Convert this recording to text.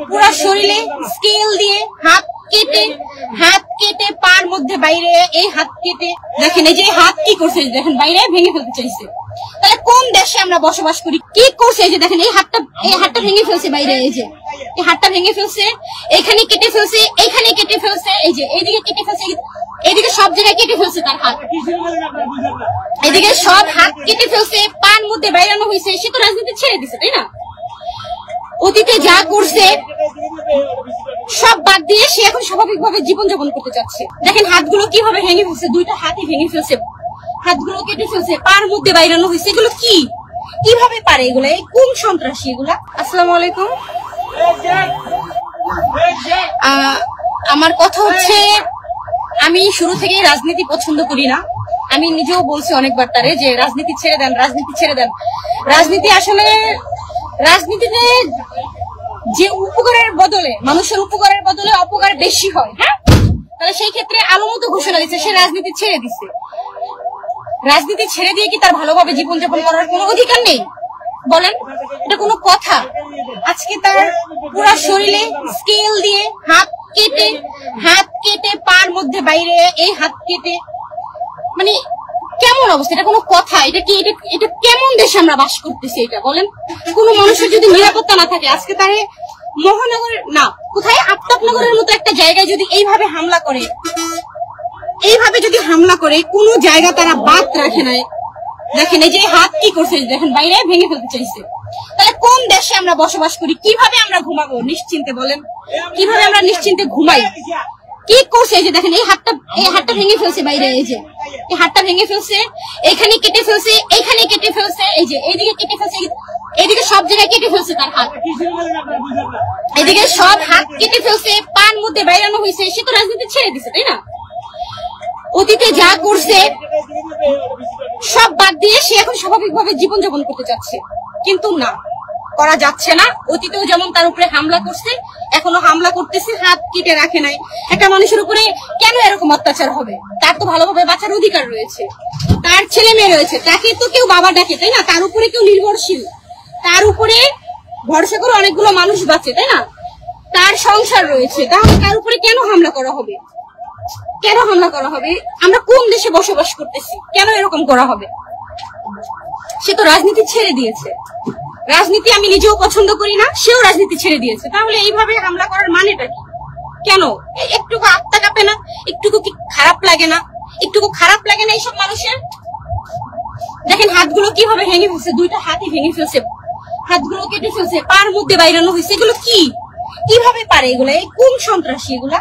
পুরা শরীরে স্কেল দিয়ে হাত কেটে পার মধ্যে বাইরে এই হাত কেটে দেখেন, এই যে হাত কি করছে দেখেন, বাইরে ভেঙে ফেলতে চাইছে। তাহলে কোন দেশে আমরা বসবাস করি? কি করছে? এই যে দেখেন, এই হাতটা ভেঙে ফেলছে বাইরে, এই যে এই হাতটা ভেঙে ফেলছে, এখানে কেটে ফেলছে, এইখানে কেটে ফেলছে, এই যে এইদিকে কেটে ফেলছে, এইদিকে সব জায়গায় কেটে ফেলছে তার হাত, এদিকে সব হাত কেটে ফেলছে, পার মধ্যে বাইরানো হয়েছে। সে তো রাজনীতি ছেড়ে দিছে, তাই না? অতীতে যা করছে সব বাদ দিয়ে সে এখন স্বাভাবিকভাবে জীবনযাপন করতে চাচ্ছে। দেখেন হাতগুলো কিভাবে ভেঙে ফেলছে, দুইটা হাতই ভেঙে ফেলছে, হাতগুলো কেটে ফেলছে, পার মধ্যে বাইরানো হয়েছে। এগুলো কিভাবে পারে? এগুলো কোন সন্ত্রাসী এগুলা? আসসালামু আলাইকুম। আমার কথা হচ্ছে, আমি শুরু থেকেই রাজনীতি পছন্দ করি না। আমি নিজেও বলছি অনেকবার তারে যে রাজনীতি ছেড়ে দেন, রাজনীতি ছেড়ে দেন। রাজনীতি আসলে, রাজনীতিতে যে উপকারের বদলে, মানুষের উপকারের বদলে অপকার বেশি হয়। হ্যাঁ, তাহলে সেই ক্ষেত্রে আলোমতো ঘোষণা দিচ্ছে সে রাজনীতি ছেড়ে দিচ্ছে। রাজনীতি ছেড়ে দিয়ে কি তার ভালোভাবে জীবনযাপন করার কোনো অধিকার নেই? বলেন, এটা কোনো কথা? আজকে তার পুরা শরীরে স্কেল দিয়ে হাত কেটে পার মধ্যে বাইরে এই হাত কেটে, মানে কেমন অবস্থা? এটা কোনো কথা? এটা কেমন দেশে আমরা বাস করতেছি? এটা বলেন, কোন মানুষের যদি নিরাপত্তা না থাকে, আজকে তারে মহানগরের না কোথায় আফতাবনগরের মতো একটা জায়গায় যদি এইভাবে হামলা করে, কোন জায়গা তারা বাদ রাখে নাই। দেখেন, এই যে হাত কি করছে দেখেন, বাইরে ভেঙে ফেলতে চাইছে। তাহলে কোন দেশে আমরা বসবাস করি? কিভাবে আমরা ঘুমাবো নিশ্চিন্তে? বলেন, কিভাবে আমরা নিশ্চিন্তে ঘুমাই? কি করছে? এই যে দেখেন, এই হাতটা ভেঙে ফেলছে বাইরে, এই যে এই হাতটা ভেঙে ফেলছে, এখানে কেটে ফেলছে, এইখানে কেটে ফেলছে, এই যে এইদিকে কেটে ফেলছে, এইদিকে সব জায়গায় কেটে ফেলছে তার হাত, এদিকে সব হাত কেটে ফেলছে, পার মধ্যে বাইরানো হয়েছে। সে তো রাজনীতি ছেড়ে দিছে, তাই না? অতীতে যা করছে সব বাদ দিয়ে সে এখন স্বাভাবিকভাবে জীবনযাপন করতে চাচ্ছে, কিন্তু না, করা যাচ্ছে না। অতীতেও যেমন তার উপরে হামলা করছে, এখনো হামলা করতেছে, হাত কেটে রাখে নাই। একটা মানুষের উপরে কেন এরকম অত্যাচার হবে? তার তো ভালোভাবে বাঁচার অধিকার রয়েছে, তার ছেলে মেয়ে রয়েছে, তাকে তো কেউ বাবা ডাকে, তাই না? তার উপরে কেউ নির্ভরশীল, তার উপরে ভরসা করে অনেকগুলো মানুষ বাঁচে, তাই না? তার সংসার রয়েছে, তাহলে তার উপরে কেন হামলা করা হবে? কেন হামলা করা হবে? আমরা কোন দেশে বসবাস করতেছি? কেন এরকম করা হবে? সে তো রাজনীতি ছেড়ে দিয়েছে। রাজনীতি আমি নিজেও পছন্দ করি না, সেও রাজনীতি ছেড়ে দিয়েছে। তাহলে এইভাবে হামলা করার মানেটা কি? কেন? একটুকু আত্মা কাঁপে না? একটুকু কি খারাপ লাগে না? এইসব মানুষের? দেখেন হাতগুলো কিভাবে ভেঙে ফেলছে, দুইটা হাতই ভেঙে ফেলছে, হাতগুলো কেটে ফেলছে, পার মধ্যে বাইরানো হয়েছে। এগুলো কিভাবে পারে? এগুলা কোন সন্ত্রাসী এগুলা?